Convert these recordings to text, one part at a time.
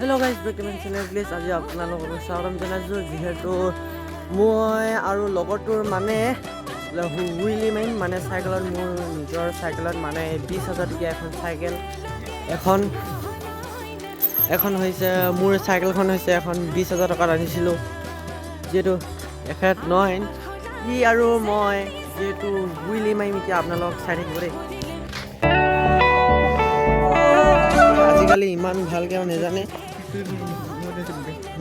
Hello' guys, back to my channel please. আজি আপোনালোকক স্বাগতম জনাইছোঁ। যিহেতু মই আৰু লগৰটোৰ মানে হুইলি মাৰিম মানে চাইকেলত, মোৰ নিজৰ চাইকেলত মানে 20,000 টকীয়া এখন চাইকেল। এখন হৈছে মোৰ চাইকেলখন হৈছে এখন 20,000 টকাত আনিছিলোঁ। যিহেতু এখেত নহয় সি আৰু মই যিহেতু হুইলি মাৰিম, এতিয়া আপোনালোকক চাই থাকিব দেই। আজিকালি ইমান ভালকৈ নাজানে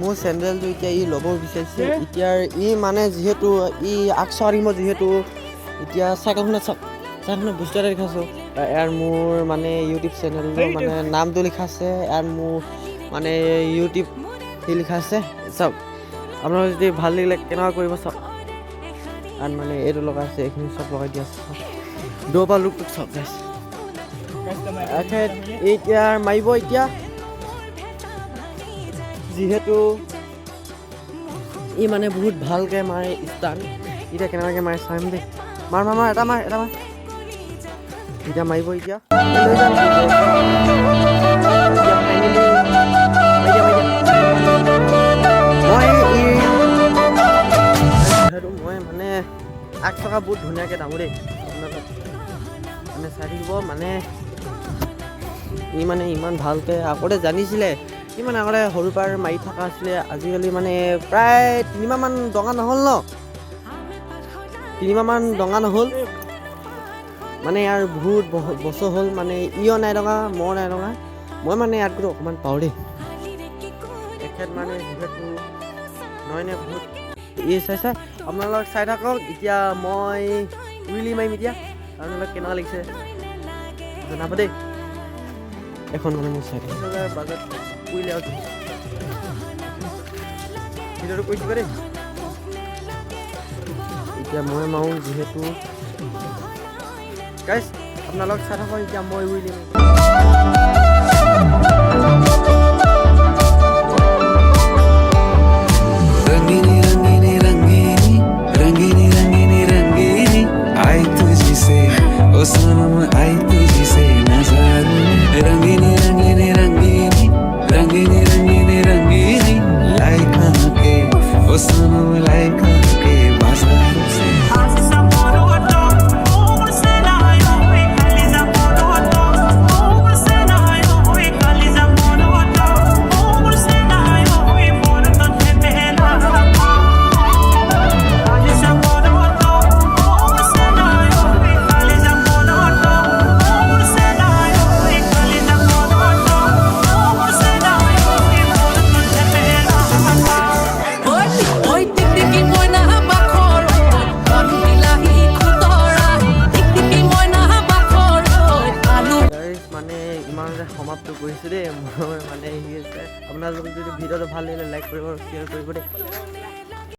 মোৰ চেণ্ডেলটো এতিয়া ই ল'ব বিচাৰিছে। এতিয়া ই মানে যিহেতু ই আকচ আনিব, যিহেতু এতিয়া চাইকেলখনত বস্তু এটা দেখাইছোঁ। ইয়াৰ মোৰ মানে ইউটিউব চেনেলটো মানে নামটো লিখা আছে, ইয়াত মোৰ মানে ইউটিউব লিখা আছে। চাওক, আপোনালোকে যদি ভাল লাগিলে কেনেকুৱা কৰিব চাওক। ইয়াত মানে এইটো লগাই আছে, এইখিনি চব লগাই দিয়া আছে। দূৰৰ পৰা লুকটো চাওক গাইছ। এতিয়া মাৰিব এতিয়া, যিহেতু ই মানে বহুত ভালকৈ মাৰে ষ্টাণ্ট। এতিয়া কেনেবাকৈ মাৰে চাম দেই। মাৰ এটা মাৰ এতিয়া মাৰিব। এতিয়া মই মানে আগ চকা বহুত ধুনীয়াকৈ দামো দেই। আপোনালোক মানে চাই থাকিব। মানে ই মানে ইমান ভালকৈ আগতে জানিছিলে, ই মানে আগতে সৰুৰ পৰা মাৰি থকা আছিলে। আজিকালি মানে প্ৰায় 3 মাহমান দঙা নহ'ল মানে ইয়াৰ বহুত বছৰ হ'ল। মানে ইও নাই দঙা, মই নাই দঙা। মই মানে ইয়াত গৈ অকণমান পাওঁ দেই। তেখেত মানে যিহেতু নহয় বহুত চাই আপোনালোক চাই থাকক। এতিয়া মই হুইলি মাৰিম। এতিয়া আপোনালোক কেনেকুৱা লাগিছে জনাব দেই। এখন মানে মোৰ 40,000 বাজেট কৰিলে আৰু ভিডিঅ'টো কৰি দিবা দেই। এতিয়া মই মাৰোঁ যিহেতু গাইজ, আপোনালোক চাই থাকক। এতিয়া মই হুইলি মাৰিম। মানে ইমানতে সমাপ্ত কৰিছোঁ দেই। মই মানে আপোনালোকে যদি ভিডিঅ'টো ভাল লাগিলে লাইক কৰিব আৰু শ্বেয়াৰ কৰিব দেই।